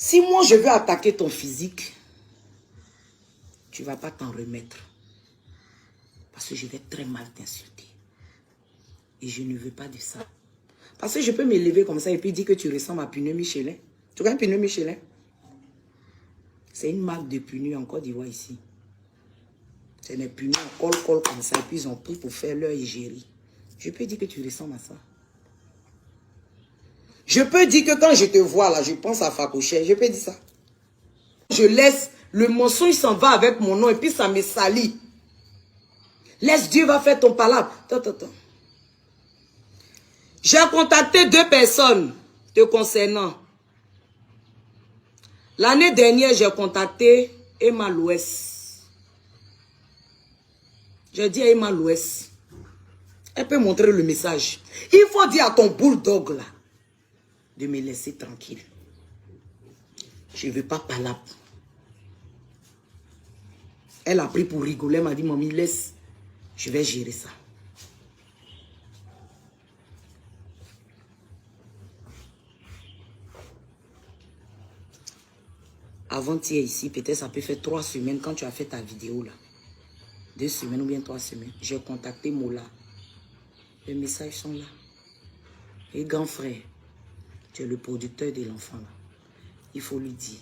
Si moi je veux attaquer ton physique, tu ne vas pas t'en remettre. Parce que je vais très mal t'insulter. Et je ne veux pas de ça. Parce que je peux me lever comme ça et puis dire que tu ressembles à Pinot Michelin. Tu connais Pinot Michelin? C'est une marque de Pinot en Côte d'Ivoire ici. C'est des Pinot en colle comme ça. Et puis ils ont pris pour faire leur égérie. Je peux dire que tu ressembles à ça. Je peux dire que quand je te vois là, je pense à Fakouché. Je peux dire ça. Je laisse le mensonge s'en va avec mon nom et puis ça me salit. Laisse Dieu va faire ton palabre. Attends. J'ai contacté 2 personnes te concernant. L'année dernière, j'ai contacté Emma Louès. J'ai dit à Emma Louès, elle peut montrer le message. Il faut dire à ton bulldog là, de me laisser tranquille. Je ne veux pas palabre. Elle a pris pour rigoler, elle m'a dit, mamie, laisse, je vais gérer ça. Avant-hier ici, peut-être ça peut faire 3 semaines quand tu as fait ta vidéo là. 2 semaines ou bien 3 semaines. J'ai contacté Mola. Les messages sont là. Et grand frère, tu es le producteur de l'enfant là. Il faut lui dire.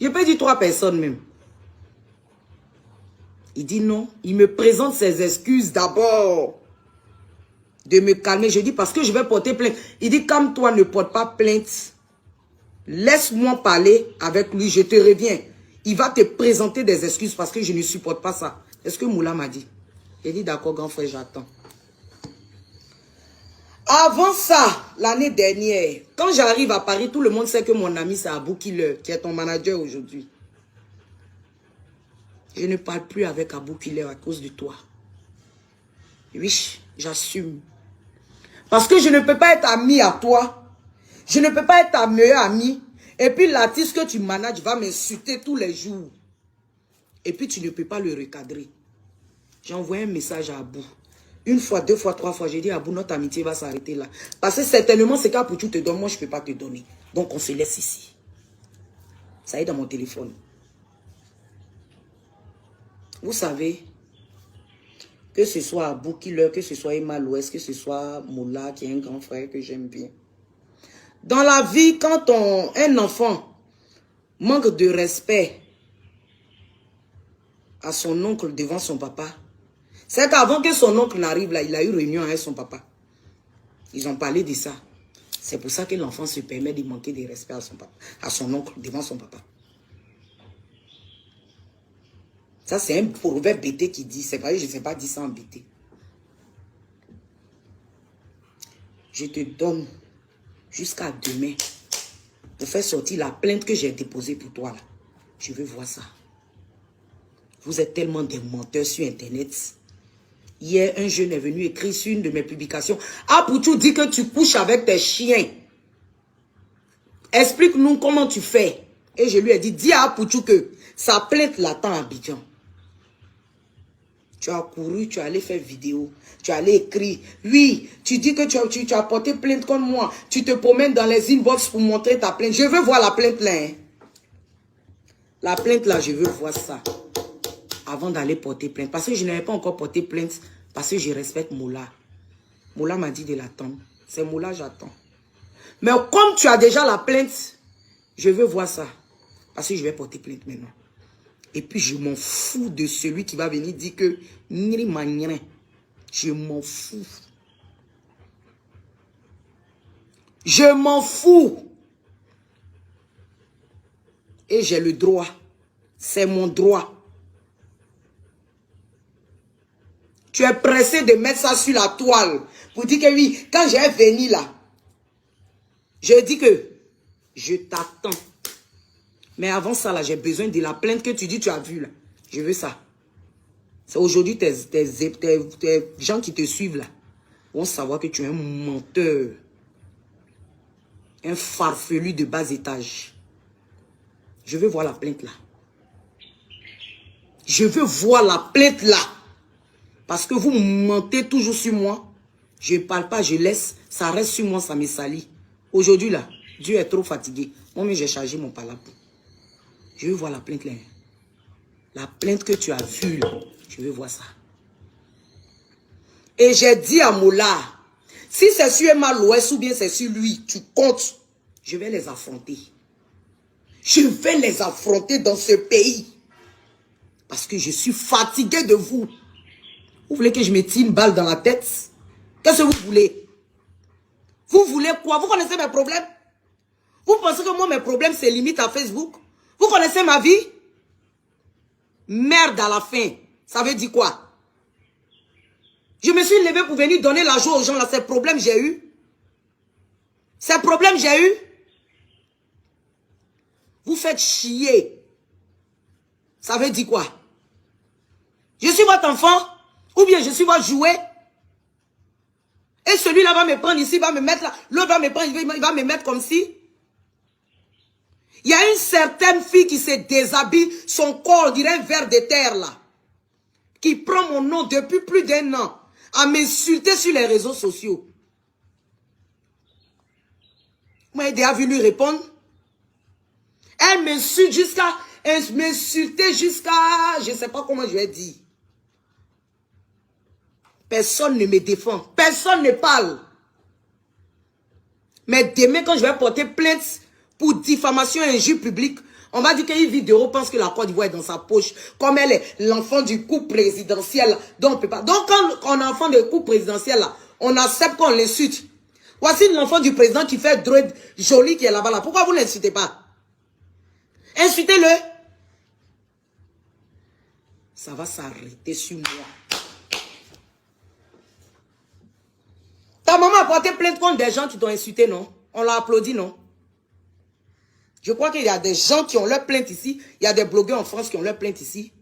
Je peux dire 3 personnes même. Il dit non. Il me présente ses excuses d'abord. De me calmer. Je dis parce que je vais porter plainte. Il dit calme-toi, ne porte pas plainte. Laisse-moi parler avec lui, je te reviens. Il va te présenter des excuses parce que je ne supporte pas ça. Est-ce que Moula m'a dit? Il dit d'accord, grand frère, j'attends. Avant ça, l'année dernière, quand j'arrive à Paris, tout le monde sait que mon ami c'est Abou Killer, qui est ton manager aujourd'hui. Je ne parle plus avec Abou Killer à cause de toi. Oui, j'assume. Parce que je ne peux pas être ami à toi. Je ne peux pas être ta meilleure amie. Et puis l'artiste que tu manages va m'insulter tous les jours. Et puis tu ne peux pas le recadrer. J'ai envoyé un message à Abou. 1 fois, 2 fois, 3 fois. J'ai dit à Abou, notre amitié va s'arrêter là. Parce que certainement, c'est qu'Apoutou te donne. Moi, je ne peux pas te donner. Donc, on se laisse ici. Ça est dans mon téléphone. Vous savez, que ce soit Abou Killer, que ce soit Emma Louès, que ce soit Moula, qui est un grand frère que j'aime bien. Dans la vie, quand un enfant manque de respect à son oncle devant son papa, c'est qu'avant que son oncle n'arrive là, il a eu réunion avec son papa. Ils ont parlé de ça. C'est pour ça que l'enfant se permet de manquer de respect à son papa, à son oncle devant son papa. Ça, c'est un proverbe BT qui dit, c'est vrai, je ne sais pas dire ça en BT. Je te donne jusqu'à demain pour faire sortir la plainte que j'ai déposée pour toi là. Je veux voir ça. Vous êtes tellement des menteurs sur Internet. Hier, un jeune est venu écrire sur une de mes publications. Apoutou dit que tu couches avec tes chiens. Explique-nous comment tu fais. Et je lui ai dit, dis à Apoutou que sa plainte l'attend à Abidjan. Tu as couru, tu es allé faire vidéo, tu es allé écrire. Oui, tu dis que tu as porté plainte contre moi. Tu te promènes dans les inbox pour montrer ta plainte. Je veux voir la plainte là. Hein. La plainte là, je veux voir ça. Avant d'aller porter plainte. Parce que je n'avais pas encore porté plainte. Parce que je respecte Moula. Moula m'a dit de l'attendre. C'est Moula, j'attends. Mais comme tu as déjà la plainte, je veux voir ça. Parce que je vais porter plainte maintenant. Et puis je m'en fous de celui qui va venir dire que je m'en fous. Je m'en fous. Et j'ai le droit. C'est mon droit. Tu es pressé de mettre ça sur la toile. Pour dire que oui, quand j'ai venu là, je dis que je t'attends. Mais avant ça, là, j'ai besoin de la plainte que tu dis, tu as vu, là. Je veux ça. C'est aujourd'hui, tes gens qui te suivent, là, vont savoir que tu es un menteur. Un farfelu de bas étage. Je veux voir la plainte, là. Je veux voir la plainte, là. Parce que vous mentez toujours sur moi. Je ne parle pas, je laisse. Ça reste sur moi, ça me salit. Aujourd'hui, là, Dieu est trop fatigué. Moi-même, j'ai chargé mon palabre. Je veux voir la plainte là. La plainte que tu as vue là. Je veux voir ça. Et j'ai dit à Mola, si c'est sur Mal-Ouest ou bien c'est sur lui, tu comptes. Je vais les affronter. Je vais les affronter dans ce pays. Parce que je suis fatigué de vous. Vous voulez que je me tire une balle dans la tête? Qu'est-ce que vous voulez? Vous voulez quoi? Vous connaissez mes problèmes? Vous pensez que moi, mes problèmes se limitent à Facebook? Vous connaissez ma vie? Merde à la fin. Ça veut dire quoi? Je me suis levé pour venir donner la joie aux gens. Là, ces problèmes j'ai eu. Ces problèmes j'ai eu. Vous faites chier. Ça veut dire quoi? Je suis votre enfant? Ou bien je suis votre jouet? Et celui-là va me prendre ici, va me mettre là. L'autre va me prendre, il va me mettre comme si. Il y a une certaine fille qui se déshabille, son corps, on dirait un ver de terre là. Qui prend mon nom depuis plus d'1 an. À m'insulter sur les réseaux sociaux. Moi, j'ai déjà vu lui répondre. Elle m'insulte jusqu'à... Elle m'insultait jusqu'à... Je ne sais pas comment je vais dire. Personne ne me défend. Personne ne parle. Mais demain, quand je vais porter plainte pour diffamation et injure publique, on va dire qu'une vidéo pense que la Côte d'Ivoire est dans sa poche. Comme elle est l'enfant du couple présidentiel. Donc, on peut pas. Donc, quand on est enfant du couple présidentiel, là, on accepte qu'on l'insulte. Voici l'enfant du président qui fait dread joli qui est là-bas. Là. Pourquoi vous ne l'insultez pas? Insultez-le. Ça va s'arrêter sur moi. Ta maman a porté plainte contre des gens qui t'ont insulté, non? On l'a applaudi, non? Je crois qu'il y a des gens qui ont leur plainte ici. Il y a des blogueurs en France qui ont leur plainte ici.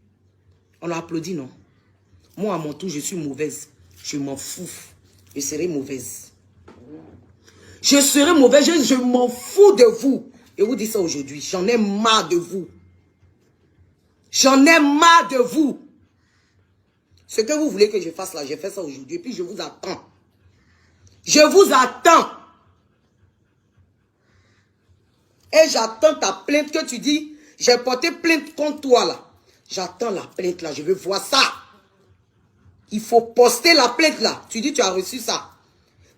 On l'a applaudi, non? Moi, à mon tour, je suis mauvaise. Je m'en fous. Je serai mauvaise. Je serai mauvaise. Je m'en fous de vous. Et vous dites ça aujourd'hui. J'en ai marre de vous. J'en ai marre de vous. Ce que vous voulez que je fasse là, j'ai fait ça aujourd'hui. Et puis je vous attends. Je vous attends. Et j'attends ta plainte que tu dis. J'ai porté plainte contre toi là. J'attends la plainte là. Je veux voir ça. Il faut poster la plainte là. Tu dis tu as reçu ça.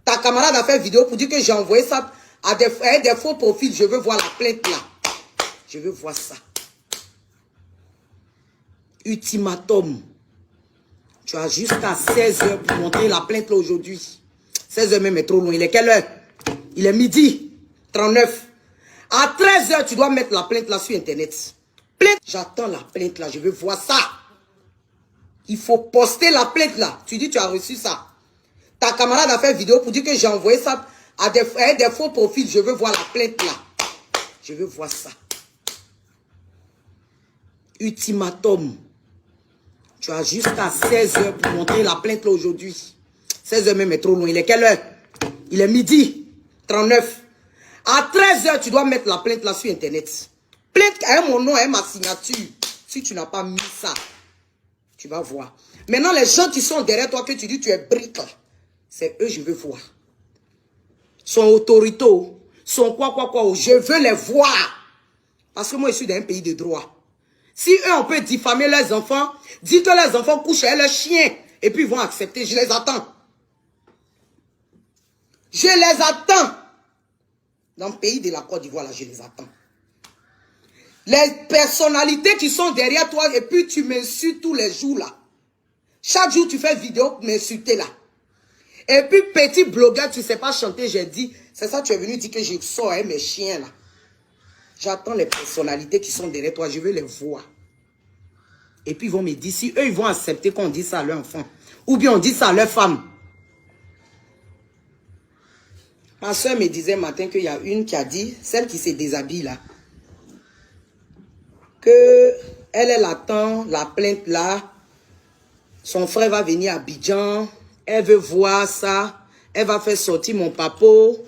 Ta camarade a fait vidéo pour dire que j'ai envoyé ça à des faux profils. Je veux voir la plainte là. Je veux voir ça. Ultimatum. Tu as jusqu'à 16h pour montrer la plainte là aujourd'hui. 16h même est trop loin. Il est quelle heure? Il est midi 39. À 13h, tu dois mettre la plainte là sur Internet. Plainte. J'attends la plainte là. Je veux voir ça. Il faut poster la plainte là. Tu dis tu as reçu ça. Ta camarade a fait vidéo pour dire que j'ai envoyé ça à des faux profils. Je veux voir la plainte là. Je veux voir ça. Ultimatum. Tu as jusqu'à 16h pour montrer la plainte là aujourd'hui. 16h même est trop loin. Il est quelle heure? Il est midi 39. À 13h, tu dois mettre la plainte là sur Internet. Plainte avec mon nom et ma signature. Si tu n'as pas mis ça, tu vas voir. Maintenant, les gens qui sont derrière toi, que tu dis tu es brique, c'est eux je veux voir. Son autorité, son quoi. Je veux les voir. Parce que moi, je suis dans un pays de droit. Si eux, on peut diffamer leurs enfants, dis que leurs enfants couchent avec leurs chiens. Et puis, ils vont accepter. Je les attends. Je les attends. Dans le pays de la Côte d'Ivoire, là, je les attends. Les personnalités qui sont derrière toi, et puis tu m'insultes tous les jours, là. Chaque jour, tu fais vidéo pour m'insulter, là. Et puis, petit blogueur, tu ne sais pas chanter, j'ai dit. C'est ça, tu es venu dire que je sors avec mes chiens, là. J'attends les personnalités qui sont derrière toi, je veux les voir. Et puis ils vont me dire, si eux ils vont accepter qu'on dise ça à leur enfant, ou bien on dit ça à leur femme. Ma soeur me disait matin qu'il y a une qui a dit, celle qui se déshabille là, que elle attend la plainte là, son frère va venir à Abidjan, elle veut voir ça, elle va faire sortir mon papo,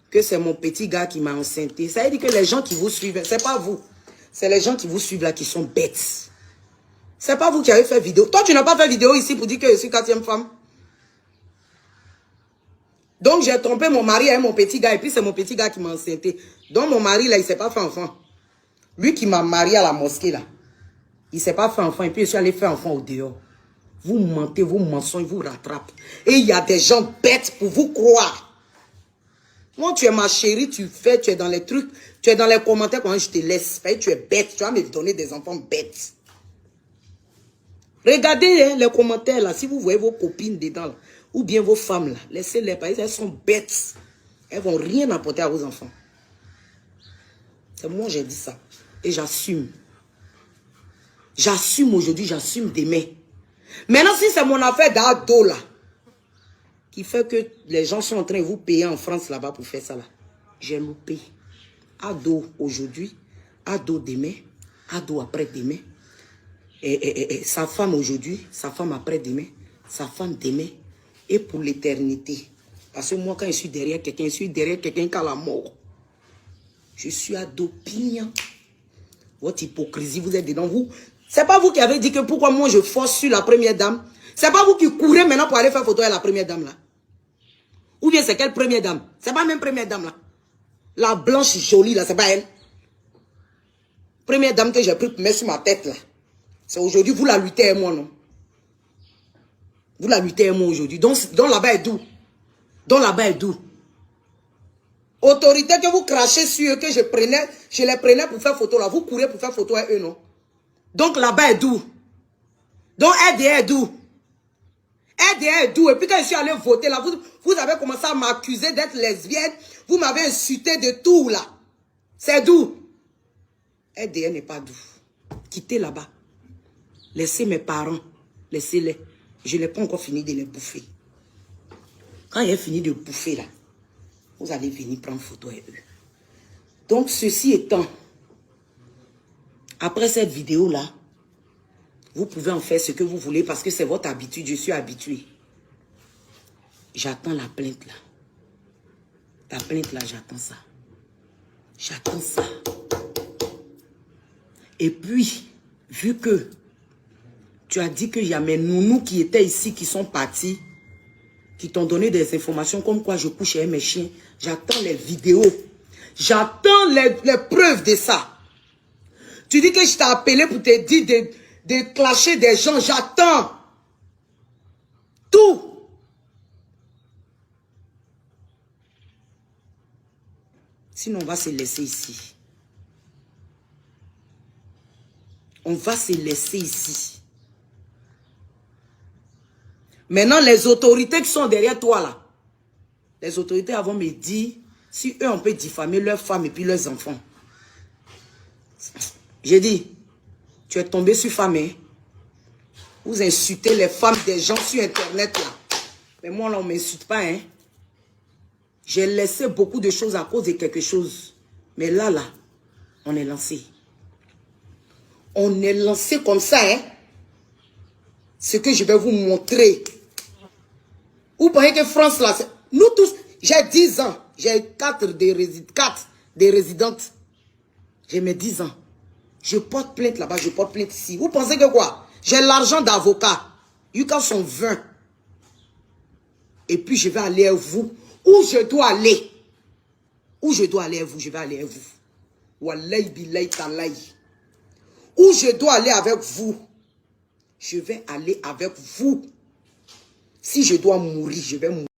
que c'est mon petit gars qui m'a enceinté. Ça veut dire que les gens qui vous suivent, c'est pas vous. C'est les gens qui vous suivent là qui sont bêtes. C'est pas vous qui avez fait vidéo. Toi, tu n'as pas fait vidéo ici pour dire que je suis 4e femme. Donc, j'ai trompé mon mari avec mon petit gars. Et puis, c'est mon petit gars qui m'a enceinté. Donc, mon mari, là, il ne s'est pas fait enfant. Lui qui m'a marié à la mosquée, là. Il ne s'est pas fait enfant. Et puis, je suis allé faire enfant au dehors. Vous mentez, vos mensonges vous rattrapent. Et il y a des gens bêtes pour vous croire. Moi, tu es ma chérie, tu es dans les trucs. Tu es dans les commentaires quand je te laisse. Tu es bête. Tu vas me donner des enfants bêtes. Regardez hein, les commentaires, là. Si vous voyez vos copines dedans, là. Ou bien vos femmes, là, laissez-les, parce qu'elles sont bêtes. Elles ne vont rien apporter à vos enfants. C'est moi, j'ai dit ça. Et j'assume. J'assume aujourd'hui, j'assume demain. Maintenant, si c'est mon affaire d'ado, là, qui fait que les gens sont en train de vous payer en France, là-bas, pour faire ça, là, j'ai loupé. Ado aujourd'hui, ado demain, ado après-demain. Et sa femme aujourd'hui, sa femme après-demain, sa femme demain. Et pour l'éternité. Parce que moi, quand je suis derrière quelqu'un, je suis derrière quelqu'un qui a la mort. Je suis ado pignant. Votre hypocrisie, vous êtes dedans. Vous, c'est pas vous qui avez dit que pourquoi moi je force sur la première dame. C'est pas vous qui courez maintenant pour aller faire photo avec la première dame là. Ou bien c'est quelle première dame? C'est pas même première dame là. La blanche jolie là, c'est pas elle. Première dame que j'ai pris pour mettre sur ma tête là. C'est aujourd'hui, vous la luttez avec moi, non? Vous la luttez avec moi aujourd'hui. Donc là-bas est d'où? Donc là-bas est d'où? Autorité que vous crachez sur eux, que je les prenais pour faire photo là. Vous courez pour faire photo avec eux, non? Donc là-bas est d'où? Donc RDR est d'où? RDR est d'où? Et puis quand je suis allé voter là, vous avez commencé à m'accuser d'être lesbienne. Vous m'avez insulté de tout là. C'est d'où? RDR n'est pas d'où. Quittez là-bas. Laissez mes parents. Laissez-les. Je n'ai pas encore fini de les bouffer. Quand j'ai fini de bouffer là, vous allez venir prendre photo avec eux. Donc, ceci étant, après cette vidéo-là, vous pouvez en faire ce que vous voulez parce que c'est votre habitude. Je suis habitué. J'attends la plainte là. La plainte là, j'attends ça. J'attends ça. Et puis, vu que tu as dit qu'il y a mes nounous qui étaient ici, qui sont partis, qui t'ont donné des informations comme quoi je couche avec mes chiens. J'attends les vidéos. J'attends les preuves de ça. Tu dis que je t'ai appelé pour te dire de clasher des gens. J'attends. Tout. Sinon, on va se laisser ici. On va se laisser ici. Maintenant, les autorités qui sont derrière toi, là, les autorités vont me dire si eux, on peut diffamer leurs femmes et puis leurs enfants. J'ai dit, tu es tombé sur femme, hein? Vous insultez les femmes des gens sur Internet, là. Mais moi, là, on ne m'insulte pas, hein? J'ai laissé beaucoup de choses à cause de quelque chose. Mais là, on est lancé. On est lancé comme ça, hein? Ce que je vais vous montrer. Vous pensez que France, là, nous tous, j'ai 10 ans. J'ai 4 des résidentes. J'ai mes 10 ans. Je porte plainte là-bas, je porte plainte ici. Vous pensez que quoi? J'ai l'argent d'avocat. Yuka sont 20. Et puis je vais aller à vous. Où je dois aller? Où je dois aller à vous? Je vais aller à vous. Wallahi billahi talahi. Où je dois aller avec vous? Je vais aller avec vous. Si je dois mourir, je vais mourir.